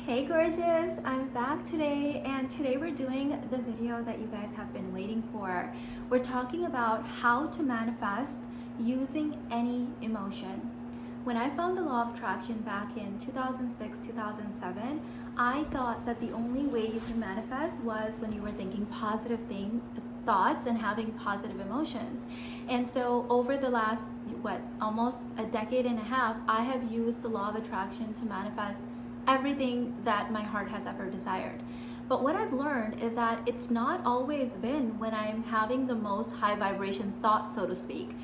Hey gorgeous, I'm back today, and today we're doing the video that you guys have been waiting for. We're talking about how to manifest using any emotion. When I found the law of attraction back in 2006, 2007, I thought that the only way you can manifest was when you were thinking positive thoughts and having positive emotions. And so over the last, almost a decade and a half, I have used the law of attraction to manifest everything that my heart has ever desired. But what I've learned is that it's not always been when I'm having the most high vibration thoughts, so to speak.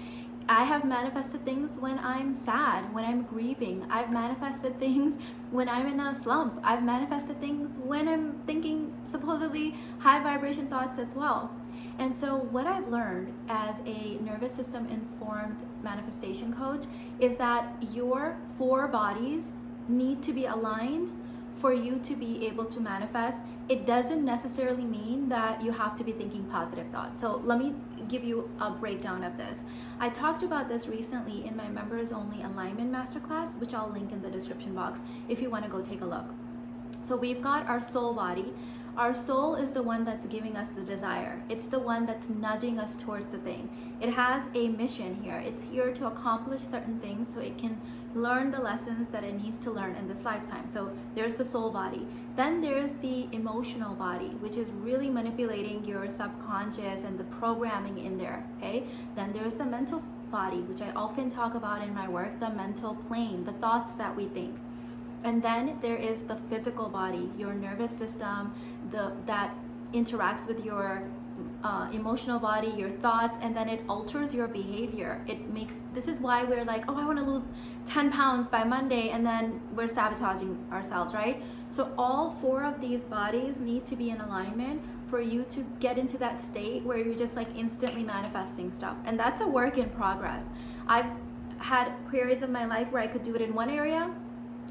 I have manifested things when I'm sad, when I'm grieving. I've manifested things when I'm in a slump. I've manifested things when I'm thinking supposedly high vibration thoughts as well. And so what I've learned as a nervous system informed manifestation coach is that your four bodies need to be aligned for you to be able to manifest. It doesn't necessarily mean that you have to be thinking positive thoughts. So let me give you a breakdown of this. I talked about this recently in my members only alignment masterclass, which I'll link in the description box if you want to go take a look. So we've got our soul body. Our soul is the one that's giving us the desire. It's the one that's nudging us towards the thing. It has a mission here. It's here to accomplish certain things so it can learn the lessons that it needs to learn in this lifetime. So there's the soul body. Then there's the emotional body, which is really manipulating your subconscious and the programming in there, okay? Then there's the mental body, which I often talk about in my work, the mental plane, the thoughts that we think. And then there is the physical body, your nervous system, that interacts with your emotional body, your thoughts, and then it alters your behavior. This is why we're like, oh, I want to lose 10 pounds by Monday, and then we're sabotaging ourselves, right? So all four of these bodies need to be in alignment for you to get into that state where you're just like instantly manifesting stuff. And that's a work in progress. I've had periods of my life where I could do it in one area,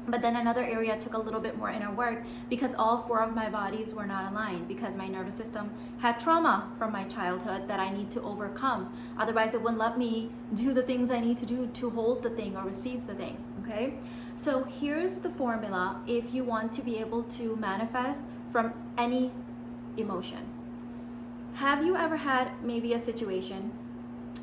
but then another area took a little bit more inner work because all four of my bodies were not aligned, because my nervous system had trauma from my childhood that I need to overcome. Otherwise, it wouldn't let me do the things I need to do to hold the thing or receive the thing, okay? So here's the formula if you want to be able to manifest from any emotion. Have you ever had maybe a situation,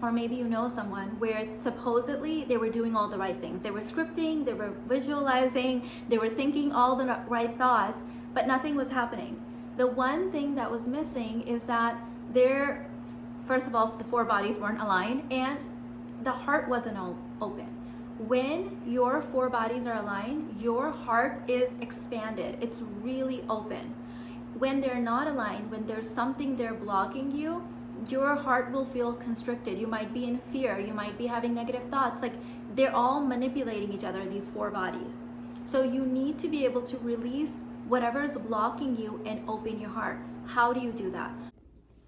or maybe you know someone where supposedly they were doing all the right things. They were scripting, they were visualizing, they were thinking all the right thoughts, but nothing was happening. The one thing that was missing is that first of all, the four bodies weren't aligned and the heart wasn't all open. When your four bodies are aligned, your heart is expanded. It's really open. When they're not aligned, when there's something there blocking you, your heart will feel constricted. You might be in fear. You might be having negative thoughts. Like, they're all manipulating each other, these four bodies. So you need to be able to release whatever's blocking you and open your heart. How do you do that?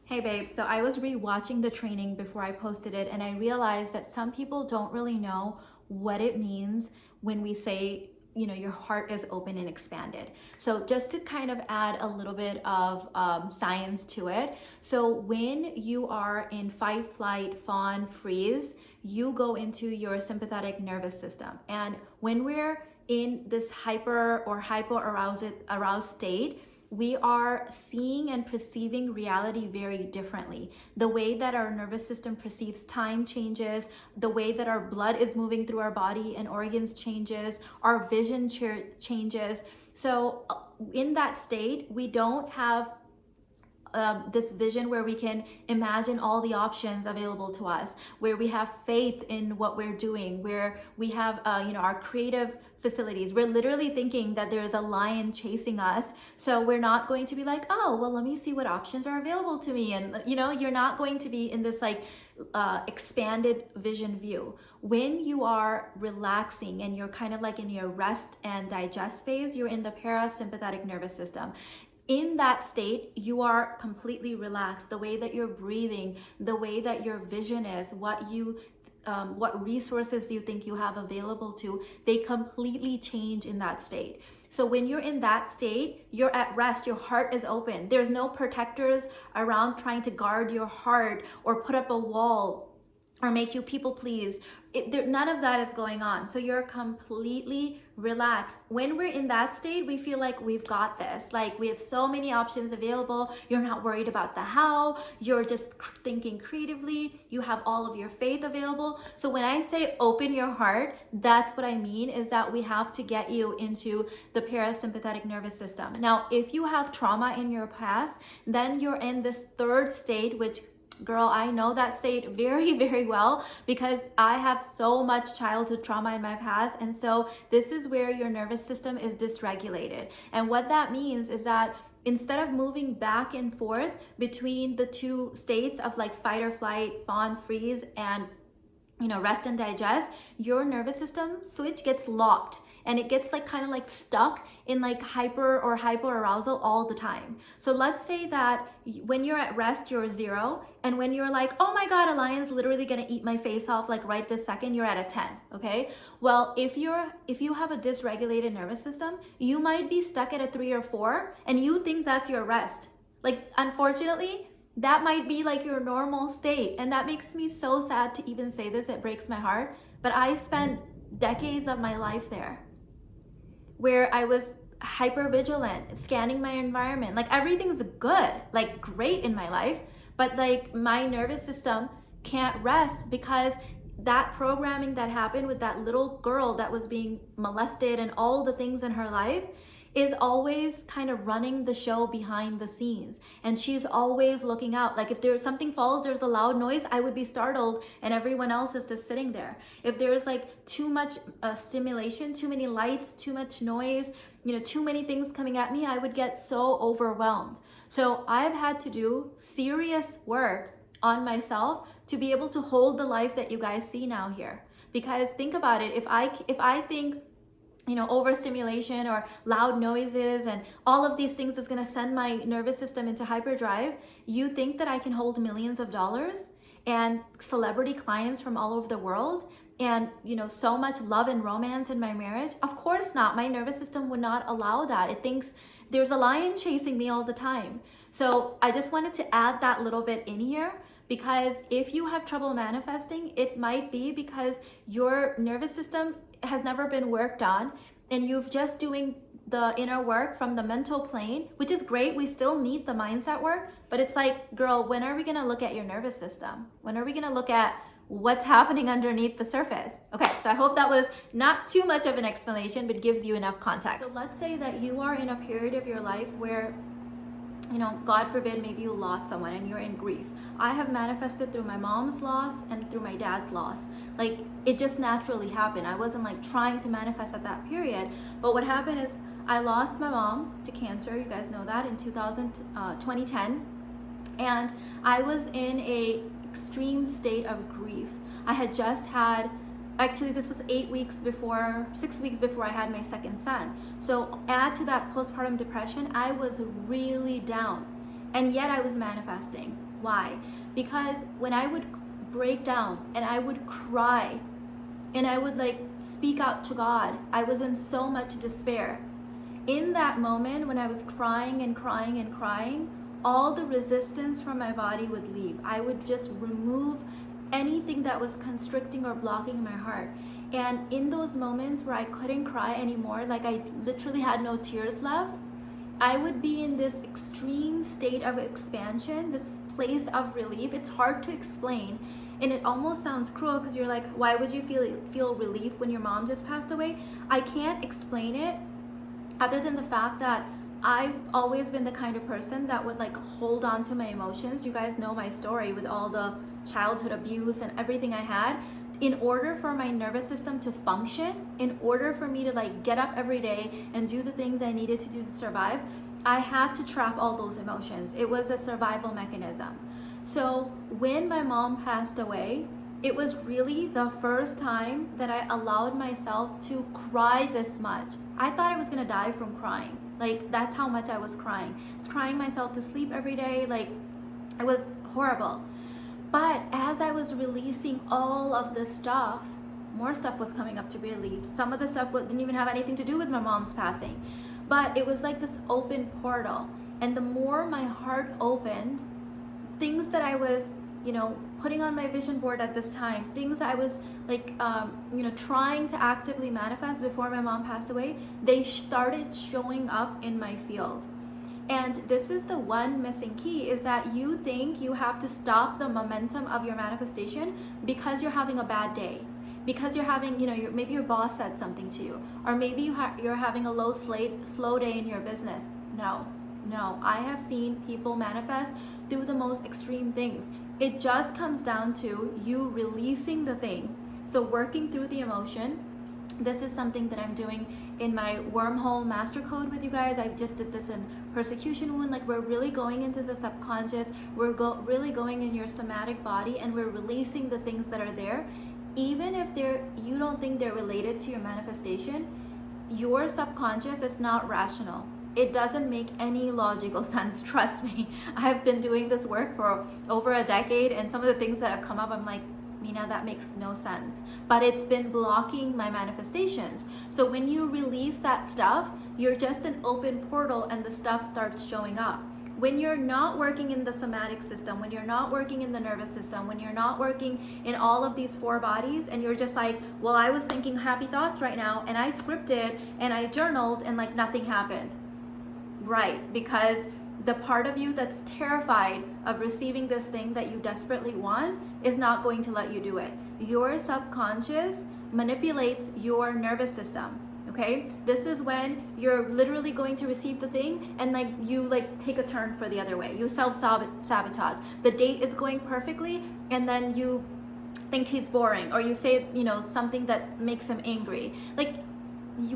Hey babe, so I was re-watching the training before I posted it, and I realized that some people don't really know what it means when we say, your heart is open and expanded. So just to kind of add a little bit of science to it. So when you are in fight, flight, fawn, freeze, you go into your sympathetic nervous system. And when we're in this hyper or aroused state, we are seeing and perceiving reality very differently. The way that our nervous system perceives time changes, the way that our blood is moving through our body and organs changes, our vision changes. So in that state, we don't have this vision where we can imagine all the options available to us, where we have faith in what we're doing, where we have our creative facilities. We're literally thinking that there's a lion chasing us, so we're not going to be like, oh well, let me see what options are available to me. And you're not going to be in this expanded vision view. When you are relaxing and you're kind of like in your rest and digest phase, you're in the parasympathetic nervous system. In that state, you are completely relaxed. The way that you're breathing, the way that your vision is, what resources you think you have available to, they completely change in that state. So when you're in that state, you're at rest, your heart is open. There's no protectors around trying to guard your heart or put up a wall or make you people please. None of that is going on. So you're completely relaxed. When we're in that state, we feel like we've got this. Like we have so many options available. You're not worried about the how. You're just thinking creatively. You have all of your faith available. So when I say open your heart, that's what I mean, is that we have to get you into the parasympathetic nervous system. Now, if you have trauma in your past, then you're in this third state, which, girl, I know that state very, very well, because I have so much childhood trauma in my past. And so this is where your nervous system is dysregulated. And what that means is that instead of moving back and forth between the two states of like fight or flight, fawn, freeze, and rest and digest, your nervous system switch gets locked, and it gets like kind of like stuck in like hyper or hypoarousal all the time. So let's say that when you're at rest, you're 0, and when you're like, oh my God, a lion's literally gonna eat my face off like right this second, you're at a 10, okay? Well, if you have a dysregulated nervous system, you might be stuck at a 3 or 4, and you think that's your rest. Like, unfortunately, that might be like your normal state. And that makes me so sad to even say this. It breaks my heart. But I spent decades of my life there, where I was hyper vigilant, scanning my environment. Like everything's good, like great in my life, but like my nervous system can't rest, because that programming that happened with that little girl that was being molested and all the things in her life is always kind of running the show behind the scenes. And she's always looking out. Like if there's something falls, there's a loud noise, I would be startled, and everyone else is just sitting there. If there's like too much stimulation, too many lights, too much noise, too many things coming at me, I would get so overwhelmed. So I've had to do serious work on myself to be able to hold the life that you guys see now here. Because think about it, if I think overstimulation or loud noises and all of these things is going to send my nervous system into hyperdrive, you think that I can hold millions of dollars and celebrity clients from all over the world and so much love and romance in my marriage? Of course not. My nervous system would not allow that. It thinks there's a lion chasing me all the time. So I just wanted to add that little bit in here, because if you have trouble manifesting, it might be because your nervous system has never been worked on, and you've just doing the inner work from the mental plane, which is great. We still need the mindset work, but it's like, girl, when are we gonna look at your nervous system? When are we gonna look at what's happening underneath the surface? Okay, so I hope that was not too much of an explanation, but gives you enough context. So let's say that you are in a period of your life where, God forbid, maybe you lost someone and you're in grief. I have manifested through my mom's loss and through my dad's loss. Like, it just naturally happened. I wasn't like trying to manifest at that period. But what happened is I lost my mom to cancer. You guys know that, in 2010. And I was in a extreme state of grief. I had just had, actually this was 6 weeks before I had my second son. So add to that postpartum depression, I was really down. And yet I was manifesting. Why? Because when I would break down and I would cry and I would like speak out to God, I was in so much despair. In that moment when I was crying and crying and crying, all the resistance from my body would leave. I would just remove anything that was constricting or blocking my heart. And in those moments where I couldn't cry anymore, like I literally had no tears left, I would be in this extreme state of expansion, this place of relief. It's hard to explain, and it almost sounds cruel, because you're like, why would you feel relief when your mom just passed away? I can't explain it other than the fact that I've always been the kind of person that would like hold on to my emotions. You guys know my story with all the childhood abuse and everything I had. In order for my nervous system to function, in order for me to like get up every day and do the things I needed to do to survive, I had to trap all those emotions. It was a survival mechanism. So when my mom passed away, it was really the first time that I allowed myself to cry this much. I thought I was gonna die from crying. Like, that's how much I was crying. I was crying myself to sleep every day. Like, it was horrible. But as I was releasing all of this stuff, more stuff was coming up to be released. Some of the stuff didn't even have anything to do with my mom's passing. But it was like this open portal. And the more my heart opened, things that I was, putting on my vision board at this time, things I was like, trying to actively manifest before my mom passed away, they started showing up in my field. And this is the one missing key, is that you think you have to stop the momentum of your manifestation because you're having a bad day, because you're having, maybe your boss said something to you, or maybe you're having a slow day in your business. No, I have seen people manifest through the most extreme things. It just comes down to you releasing the thing. So working through the emotion. This is something that I'm doing in my wormhole master code with you guys. I just did this in persecution wound. Like, we're really going into the subconscious. We're really going in your somatic body, and we're releasing the things that are there. Even if you don't think they're related to your manifestation, your subconscious is not rational. It doesn't make any logical sense, trust me. I've been doing this work for over a decade, and some of the things that have come up, I'm like, Mina, that makes no sense. But it's been blocking my manifestations. So when you release that stuff, you're just an open portal and the stuff starts showing up. When you're not working in the somatic system, when you're not working in the nervous system, when you're not working in all of these 4 bodies, and you're just like, well, I was thinking happy thoughts right now, and I scripted and I journaled, and like nothing happened. Right, because the part of you that's terrified of receiving this thing that you desperately want is not going to let you do it. Your subconscious manipulates your nervous system. Okay, this is when you're literally going to receive the thing, and like you take a turn for the other way. You self-sabotage. The date is going perfectly, and then you think he's boring, or you say something that makes him angry. Like,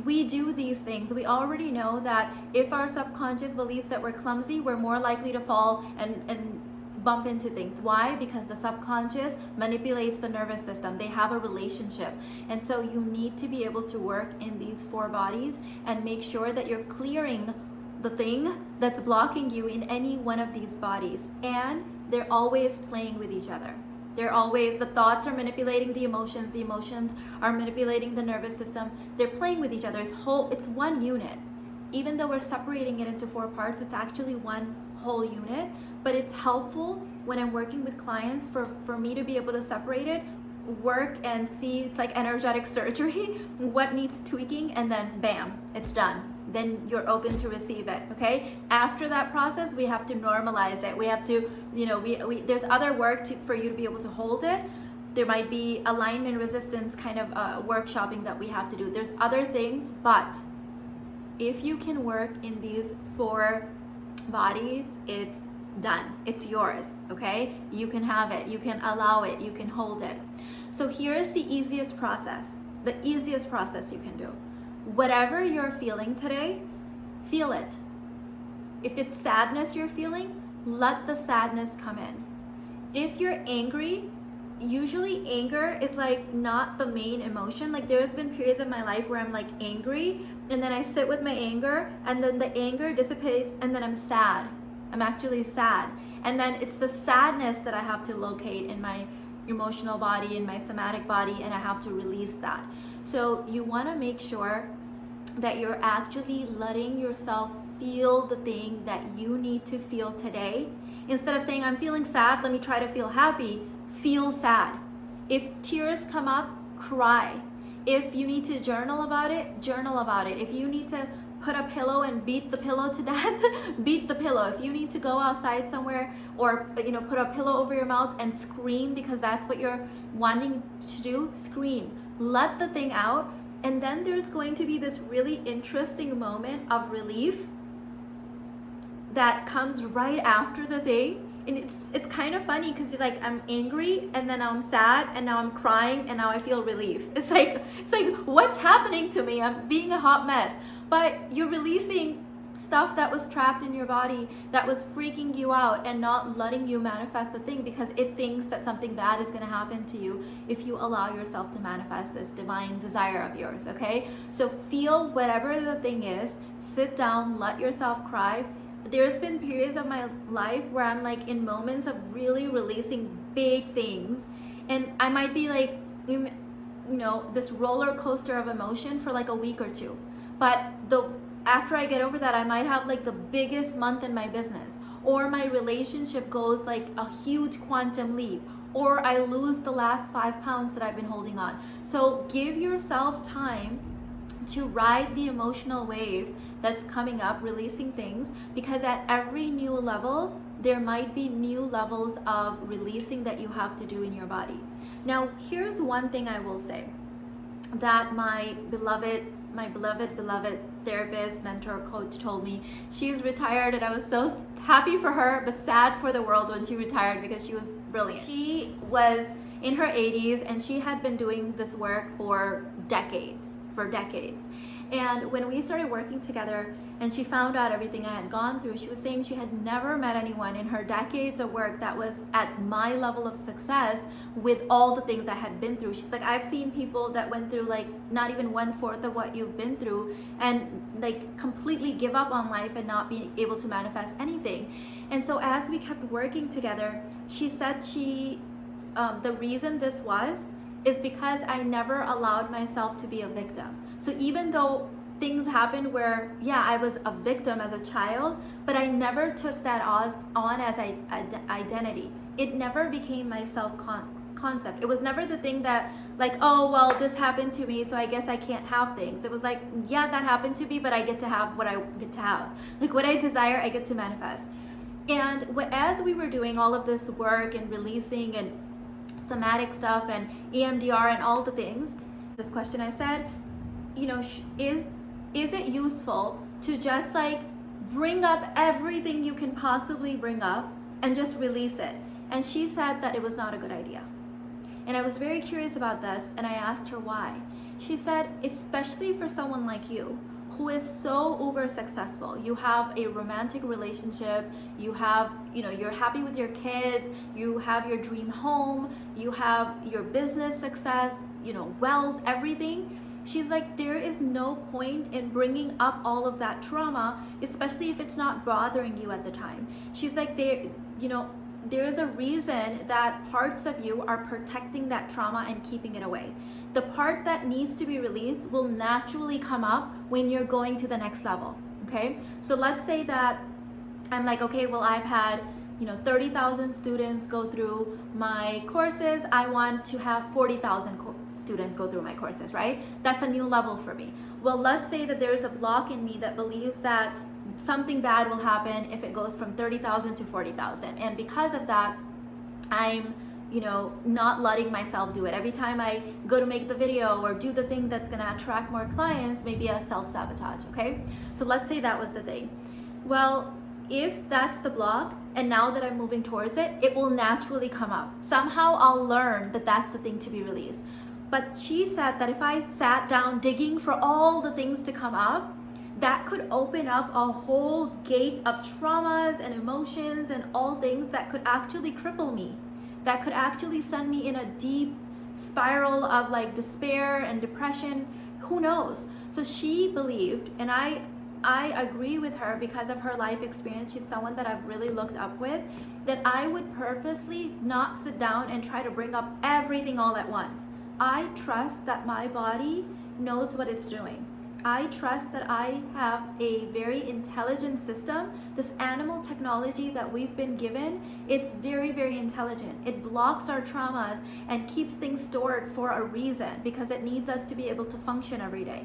we do these things. We already know that if our subconscious believes that we're clumsy, we're more likely to fall and bump into things. Why? Because the subconscious manipulates the nervous system. They have a relationship. And so you need to be able to work in these 4 bodies and make sure that you're clearing the thing that's blocking you in any one of these bodies. And they're always playing with each other. The thoughts are manipulating the emotions are manipulating the nervous system. They're playing with each other. It's one unit. Even though we're separating it into 4 parts, it's actually one whole unit. But it's helpful when I'm working with clients for me to be able to separate it, work and see. It's like energetic surgery, what needs tweaking, and then bam, it's done. Then you're open to receive it. Okay, after that process, we have to normalize it. We have to, there's other work for you to be able to hold it. There might be alignment resistance kind of workshopping that we have to do. There's other things, but if you can work in these 4 bodies, it's done. It's yours. Okay, you can have it, you can allow it, you can hold it. So here's the easiest process you can do. Whatever you're feeling today, feel it. If it's sadness you're feeling, let the sadness come in. If you're angry, usually anger is like not the main emotion. Like, there's been periods of my life where I'm like angry, and then I sit with my anger, and then the anger dissipates, and then I'm sad. I'm actually sad. And then it's the sadness that I have to locate in my emotional body, in my somatic body, and I have to release that. So you want to make sure that you're actually letting yourself feel the thing that you need to feel today. Instead of saying, I'm feeling sad, let me try to feel happy, feel sad. If tears come up, cry. If you need to journal about it, journal about it. If you need to put a pillow and beat the pillow to death, beat the pillow. If you need to go outside somewhere or put a pillow over your mouth and scream because that's what you're wanting to do, scream. Let the thing out, and then there's going to be this really interesting moment of relief that comes right after the thing. And it's kind of funny because you're like, I'm angry, and then I'm sad, and now I'm crying, and now I feel relief. It's like what's happening to me? I'm being a hot mess. But you're releasing stuff that was trapped in your body that was freaking you out and not letting you manifest the thing because it thinks that something bad is going to happen to you if you allow yourself to manifest this divine desire of yours. Okay, so feel whatever the thing is, sit down, let yourself cry. There's been periods of my life where I'm like in moments of really releasing big things, and I might be like this roller coaster of emotion for like a week or 2. But after I get over that, I might have like the biggest month in my business, or my relationship goes like a huge quantum leap, or I lose the last 5 pounds that I've been holding on. So give yourself time to ride the emotional wave that's coming up, releasing things, because at every new level, there might be new levels of releasing that you have to do in your body. Now, here's one thing I will say that my beloved therapist, mentor, coach told me. She's retired, and I was so happy for her, but sad for the world when she retired because she was brilliant. She was in her 80s and she had been doing this work for decades. And when we started working together and she found out everything I had gone through, she was saying she had never met anyone in her decades of work that was at my level of success with all the things I had been through. She's like, I've seen people that went through like not even 1/4 of what you've been through and like completely give up on life and not be able to manifest anything. And so as we kept working together, she said the reason this was is because I never allowed myself to be a victim. So even though things happened where, yeah, I was a victim as a child, but I never took that on as an identity. It never became my self-concept. It was never the thing that like, oh, well, this happened to me, so I guess I can't have things. It was like, yeah, that happened to me, but I get to have what I get to have. Like what I desire, I get to manifest. And as we were doing all of this work and releasing and somatic stuff and EMDR and all the things, this question I said, you know, is it useful to just like bring up everything you can possibly bring up and just release it? And she said that it was not a good idea. And I was very curious about this, and I asked her why. She said, especially for someone like you who is so uber successful. You have a romantic relationship, you have, you know, you're happy with your kids, you have your dream home, you have your business success, you know, wealth, everything. She's like, there is no point in bringing up all of that trauma, especially if it's not bothering you at the time. She's like, there is a reason that parts of you are protecting that trauma and keeping it away. The part that needs to be released will naturally come up when you're going to the next level, okay? So let's say that I'm like, okay, well, I've had, 30,000 students go through my courses. I want to have 40,000 students go through my courses, right? That's a new level for me. Well, let's say that there's a block in me that believes that something bad will happen if it goes from 30,000 to 40,000. And because of that, I'm, not letting myself do it. Every time I go to make the video or do the thing that's gonna attract more clients, maybe a self-sabotage, okay? So let's say that was the thing. Well, if that's the block, and now that I'm moving towards it, it will naturally come up. Somehow I'll learn that that's the thing to be released. But she said that if I sat down digging for all the things to come up, that could open up a whole gate of traumas and emotions and all things that could actually cripple me, that could actually send me in a deep spiral of like despair and depression. Who knows? So she believed, and I agree with her because of her life experience. She's someone that I've really looked up with, that I would purposely not sit down and try to bring up everything all at once. I trust that my body knows what it's doing. I trust that I have a very intelligent system. This animal technology that we've been given, it's very, very intelligent. It blocks our traumas and keeps things stored for a reason, because it needs us to be able to function every day.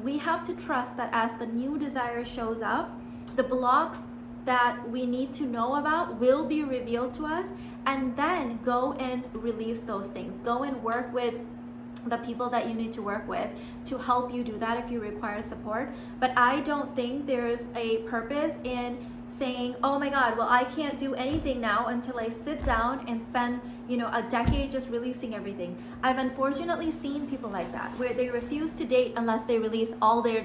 We have to trust that as the new desire shows up, the blocks that we need to know about will be revealed to us, and then go and release those things. Go and work with the people that you need to work with to help you do that if you require support. But I don't think there's a purpose in saying, oh my God, well, I can't do anything now until I sit down and spend, a decade just releasing everything. I've unfortunately seen people like that, where they refuse to date unless they release all their,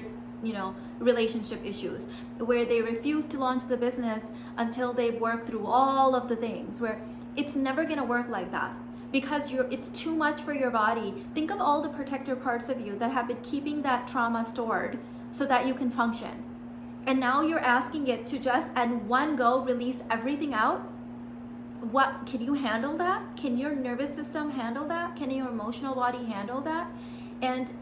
relationship issues, where they refuse to launch the business until they work through all of the things, where it's never gonna work like that. Because it's too much for your body. Think of all the protector parts of you that have been keeping that trauma stored so that you can function. And now you're asking it to just at one go release everything out. What can you handle that? Can your nervous system handle that? Can your emotional body handle that? And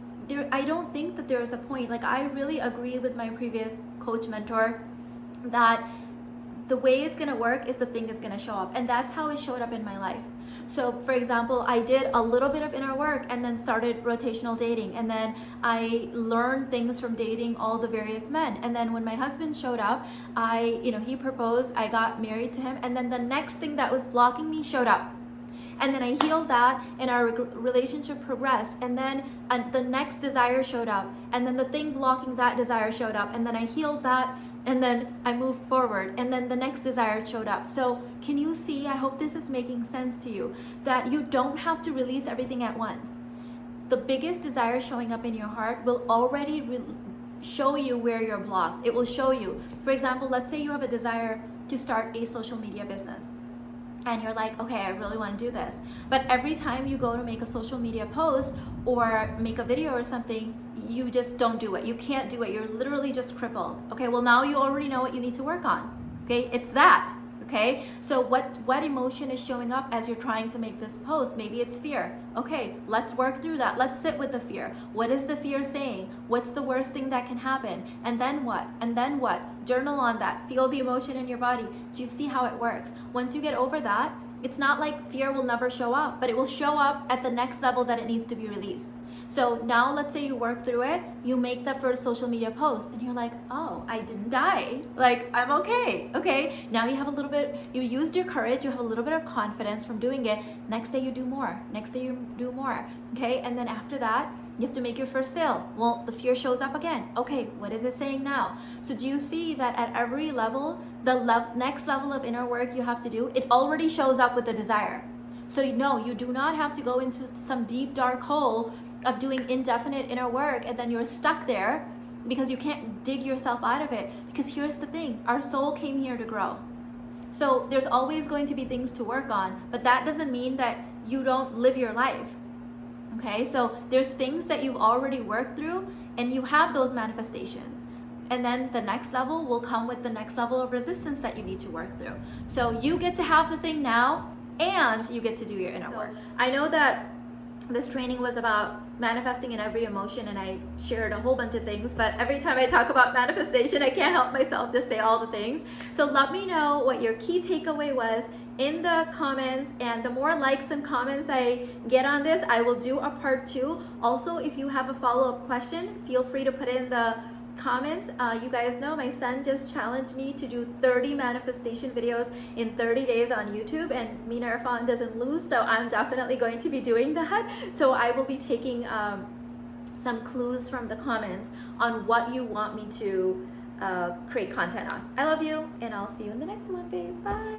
I don't think that there's a point. Like, I really agree with my previous coach mentor that the way it's gonna work is the thing is gonna show up. And that's how it showed up in my life. So for example, I did a little bit of inner work and then started rotational dating. And then I learned things from dating all the various men. And then when my husband showed up, he proposed, I got married to him. And then the next thing that was blocking me showed up. And then I healed that and our relationship progressed. And then the next desire showed up. And then the thing blocking that desire showed up. And then I healed that. And then I moved forward. And then the next desire showed up. So can you see, I hope this is making sense to you, that you don't have to release everything at once. The biggest desire showing up in your heart will already show you where you're blocked. It will show you. For example, let's say you have a desire to start a social media business. And you're like, okay, I really want to do this. But every time you go to make a social media post or make a video or something, you just don't do it. You can't do it. You're literally just crippled. Okay, well now you already know what you need to work on. Okay, it's that. Okay, so what emotion is showing up as you're trying to make this post? Maybe it's fear. Okay, let's work through that. Let's sit with the fear. What is the fear saying? What's the worst thing that can happen? And then what? And then what? Journal on that. Feel the emotion in your body. Do you see how it works? Once you get over that, it's not like fear will never show up, but it will show up at the next level that it needs to be released. So now let's say you work through it, you make the first social media post and you're like, oh, I didn't die. Like, I'm okay. Okay. Now you have a little bit, you used your courage, you have a little bit of confidence from doing it. Next day you do more. Next day you do more. Okay. And then after that, you have to make your first sale. Well, the fear shows up again. Okay, what is it saying now? So do you see that at every level, the next level of inner work you have to do, it already shows up with the desire. So no, you do not have to go into some deep dark hole of doing indefinite inner work and then you're stuck there because you can't dig yourself out of it. Because here's the thing, our soul came here to grow. So there's always going to be things to work on, but that doesn't mean that you don't live your life. Okay, so there's things that you've already worked through and you have those manifestations. And then the next level will come with the next level of resistance that you need to work through. So you get to have the thing now and you get to do your inner work. I know that this training was about manifesting in every emotion and I shared a whole bunch of things, but every time I talk about manifestation, I can't help myself to say all the things. So let me know what your key takeaway was in the comments, and the more likes and comments I get on this, I will do a part 2. Also, if you have a follow-up question, feel free to put it in the comments. You guys know my son just challenged me to do 30 manifestation videos in 30 days on YouTube, and Mina Irfan doesn't lose, so I'm definitely going to be doing that. So I will be taking some clues from the comments on what you want me to create content on. I love you, and I'll see you in the next one, babe. Bye.